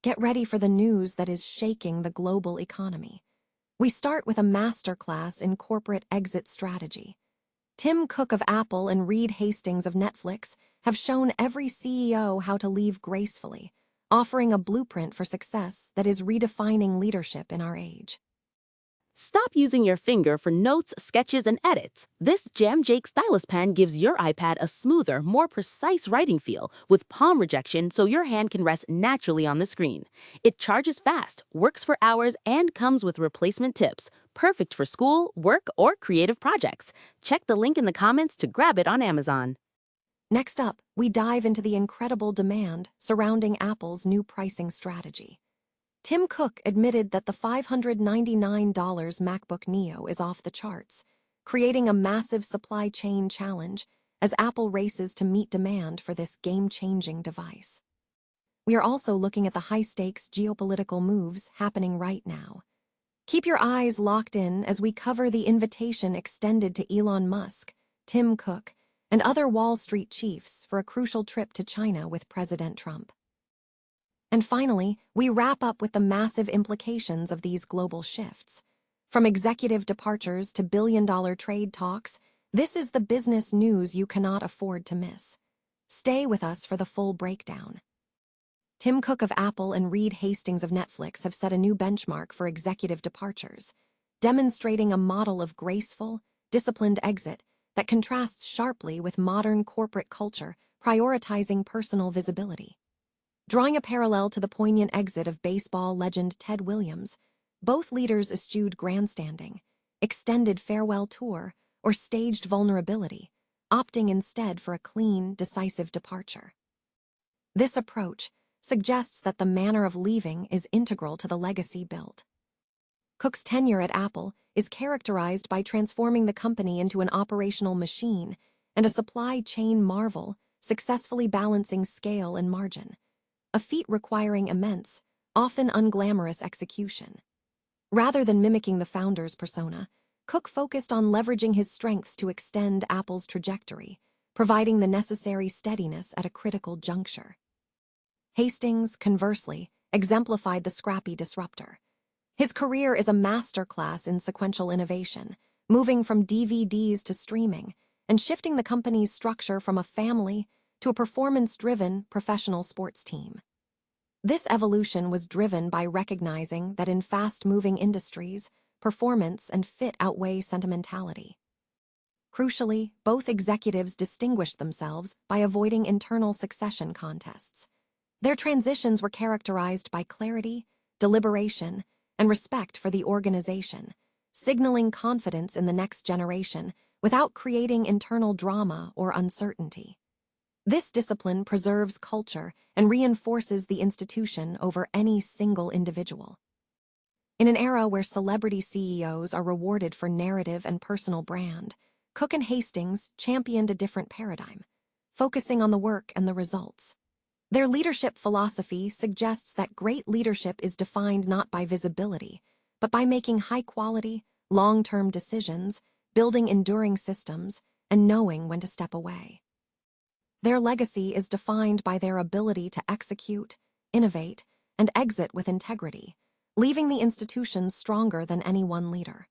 Get ready for the news that is shaking the global economy. We start with a masterclass in corporate exit strategy. Tim Cook of Apple and Reed Hastings of Netflix have shown every CEO how to leave gracefully, offering a blueprint for success that is redefining leadership in our age. Stop using your finger for notes, sketches, and edits. This Jam Jake stylus pen gives your iPad a smoother, more precise writing feel with palm rejection so your hand can rest naturally on the screen. It charges fast, works for hours, and comes with replacement tips. Perfect for school, work, or creative projects. Check the link in the comments to grab it on Amazon. Next up, we dive into the incredible demand surrounding Apple's new pricing strategy. Tim Cook admitted that the $599 MacBook Neo is off the charts, creating a massive supply chain challenge as Apple races to meet demand for this game-changing device. We are also looking at the high-stakes geopolitical moves happening right now. Keep your eyes locked in as we cover the invitation extended to Elon Musk, Tim Cook, and other Wall Street chiefs for a crucial trip to China with President Trump. And finally, we wrap up with the massive implications of these global shifts. From executive departures to billion-dollar trade talks, this is the business news you cannot afford to miss. Stay with us for the full breakdown. Tim Cook of Apple and Reed Hastings of Netflix have set a new benchmark for executive departures, demonstrating a model of graceful, disciplined exit that contrasts sharply with modern corporate culture prioritizing personal visibility. Drawing a parallel to the poignant exit of baseball legend Ted Williams, both leaders eschewed grandstanding, extended farewell tour, or staged vulnerability, opting instead for a clean, decisive departure. This approach suggests that the manner of leaving is integral to the legacy built. Cook's tenure at Apple is characterized by transforming the company into an operational machine and a supply chain marvel, successfully balancing scale and margin, a feat requiring immense, often unglamorous execution. Rather than mimicking the founder's persona, Cook focused on leveraging his strengths to extend Apple's trajectory, providing the necessary steadiness at a critical juncture. Hastings, conversely, exemplified the scrappy disruptor. His career is a masterclass in sequential innovation, moving from DVDs to streaming, and shifting the company's structure from a family to a performance-driven professional sports team. This evolution was driven by recognizing that in fast-moving industries, performance and fit outweigh sentimentality. Crucially, both executives distinguished themselves by avoiding internal succession contests. Their transitions were characterized by clarity, deliberation, and respect for the organization, signaling confidence in the next generation without creating internal drama or uncertainty. This discipline preserves culture and reinforces the institution over any single individual. In an era where celebrity CEOs are rewarded for narrative and personal brand, Cook and Hastings championed a different paradigm, focusing on the work and the results. Their leadership philosophy suggests that great leadership is defined not by visibility, but by making high-quality, long-term decisions, building enduring systems, and knowing when to step away. Their legacy is defined by their ability to execute, innovate, and exit with integrity, leaving the institution stronger than any one leader.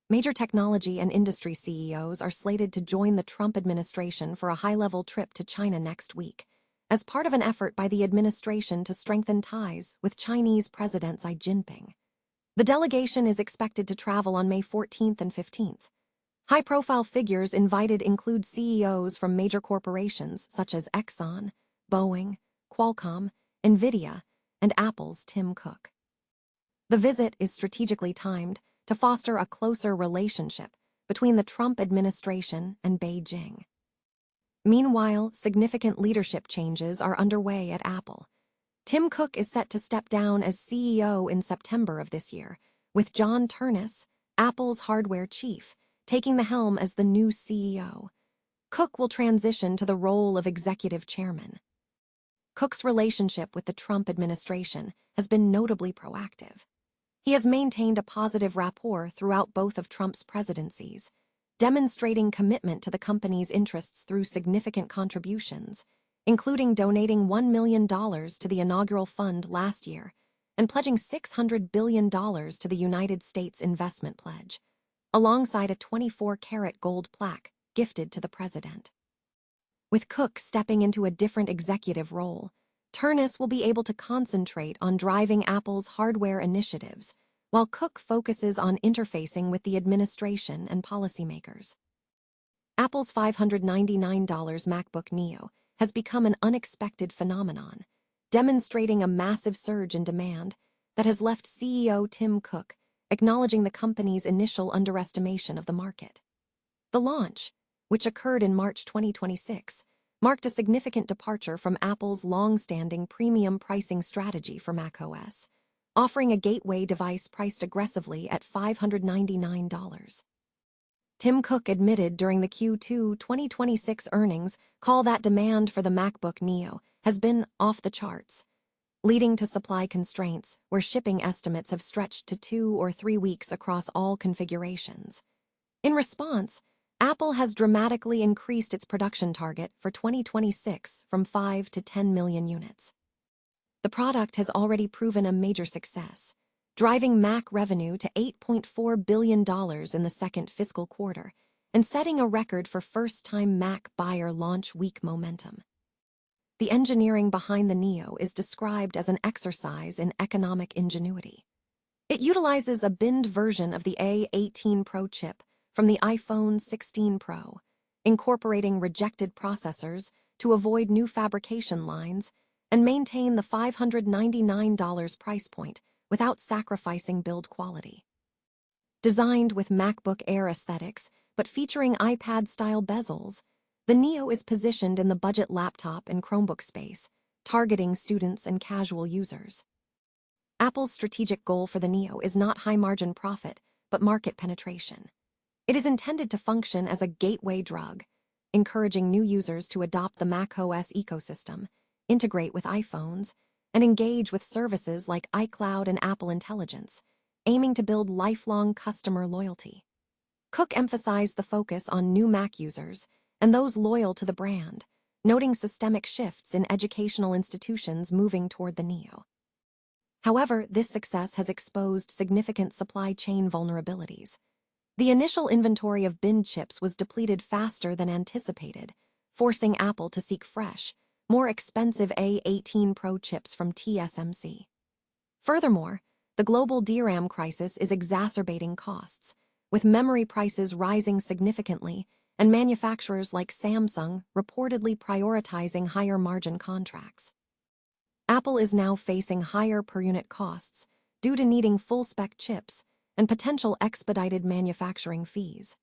Major technology and industry CEOs are slated to join the Trump administration for a high-level trip to China next week, as part of an effort by the administration to strengthen ties with Chinese President Xi Jinping. The delegation is expected to travel on May 14th and 15th. High-profile figures invited include CEOs from major corporations such as Exxon, Boeing, Qualcomm, NVIDIA, and Apple's Tim Cook. The visit is strategically timed to foster a closer relationship between the Trump administration and Beijing. Meanwhile, significant leadership changes are underway at Apple. Tim Cook is set to step down as CEO in September of this year, with John Ternus, Apple's hardware chief, taking the helm as the new CEO. Cook will transition to the role of executive chairman. Cook's relationship with the Trump administration has been notably proactive. He has maintained a positive rapport throughout both of Trump's presidencies, demonstrating commitment to the company's interests through significant contributions, including donating $1 million to the inaugural fund last year and pledging $600 billion to the United States Investment Pledge, alongside a 24-karat gold plaque gifted to the president. With Cook stepping into a different executive role, Turnus will be able to concentrate on driving Apple's hardware initiatives, while Cook focuses on interfacing with the administration and policymakers. Apple's $599 MacBook Neo has become an unexpected phenomenon, demonstrating a massive surge in demand that has left CEO Tim Cook acknowledging the company's initial underestimation of the market. The launch, which occurred in March 2026, marked a significant departure from Apple's long-standing premium pricing strategy for macOS, offering a gateway device priced aggressively at $599. Tim Cook admitted during the Q2 2026 earnings call that demand for the MacBook Neo has been off the charts, leading to supply constraints where shipping estimates have stretched to 2 or 3 weeks across all configurations. In response, Apple has dramatically increased its production target for 2026 from 5 to 10 million units. The product has already proven a major success, driving Mac revenue to $8.4 billion in the second fiscal quarter and setting a record for first-time Mac buyer launch week momentum. The engineering behind the Neo is described as an exercise in economic ingenuity. It utilizes a binned version of the A18 Pro chip from the iPhone 16 Pro, incorporating rejected processors to avoid new fabrication lines and maintain the $599 price point without sacrificing build quality. Designed with MacBook Air aesthetics but featuring iPad-style bezels, the Neo is positioned in the budget laptop and Chromebook space, targeting students and casual users. Apple's strategic goal for the Neo is not high-margin profit, but market penetration. It is intended to function as a gateway drug, encouraging new users to adopt the macOS ecosystem, integrate with iPhones, and engage with services like iCloud and Apple Intelligence, aiming to build lifelong customer loyalty. Cook emphasized the focus on new Mac users and those loyal to the brand, noting systemic shifts in educational institutions moving toward the Neo. However, this success has exposed significant supply chain vulnerabilities. The initial inventory of binned chips was depleted faster than anticipated, forcing Apple to seek fresh, more expensive A18 Pro chips from TSMC. Furthermore, the global DRAM crisis is exacerbating costs, with memory prices rising significantly and manufacturers like Samsung reportedly prioritizing higher margin contracts. Apple is now facing higher per-unit costs due to needing full-spec chips and potential expedited manufacturing fees.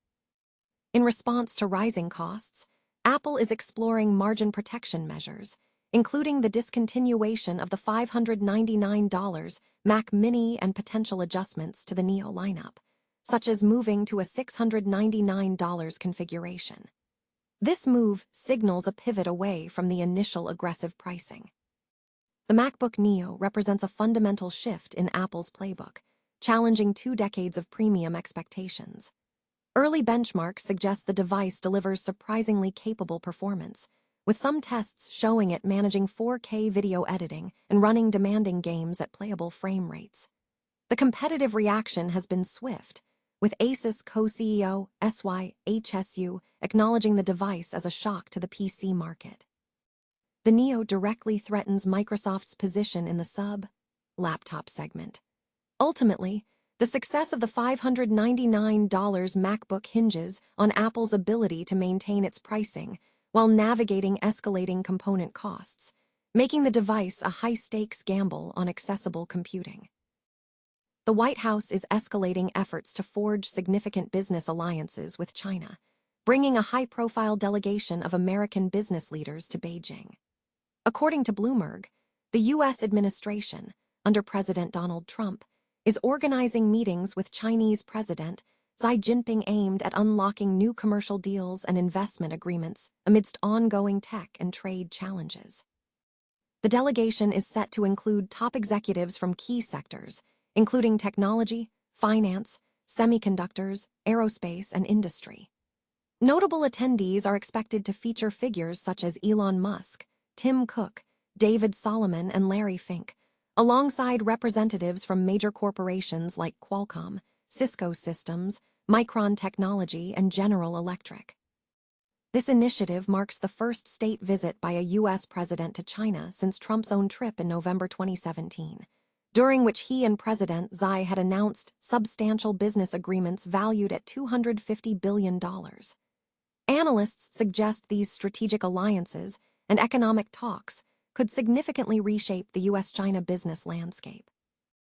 In response to rising costs, Apple is exploring margin protection measures, including the discontinuation of the $599 Mac Mini and potential adjustments to the Neo lineup, such as moving to a $699 configuration. This move signals a pivot away from the initial aggressive pricing. The MacBook Neo represents a fundamental shift in Apple's playbook, challenging 2 decades of premium expectations. Early benchmarks suggest the device delivers surprisingly capable performance, with some tests showing it managing 4K video editing and running demanding games at playable frame rates. The competitive reaction has been swift, with Asus co-CEO SYHSU acknowledging the device as a shock to the PC market. The Neo directly threatens Microsoft's position in the sub-laptop segment. Ultimately, the success of the $599 MacBook hinges on Apple's ability to maintain its pricing while navigating escalating component costs, making the device a high-stakes gamble on accessible computing. The White House is escalating efforts to forge significant business alliances with China, bringing a high-profile delegation of American business leaders to Beijing. According to Bloomberg, the U.S. administration, under President Donald Trump, is organizing meetings with Chinese President Xi Jinping aimed at unlocking new commercial deals and investment agreements amidst ongoing tech and trade challenges. The delegation is set to include top executives from key sectors, including technology, finance, semiconductors, aerospace, and industry. Notable attendees are expected to feature figures such as Elon Musk, Tim Cook, David Solomon, and Larry Fink, alongside representatives from major corporations like Qualcomm, Cisco Systems, Micron Technology, and General Electric. This initiative marks the first state visit by a U.S. president to China since Trump's own trip in November 2017, during which he and President Xi had announced substantial business agreements valued at $250 billion. Analysts suggest these strategic alliances and economic talks could significantly reshape the U.S.-China business landscape.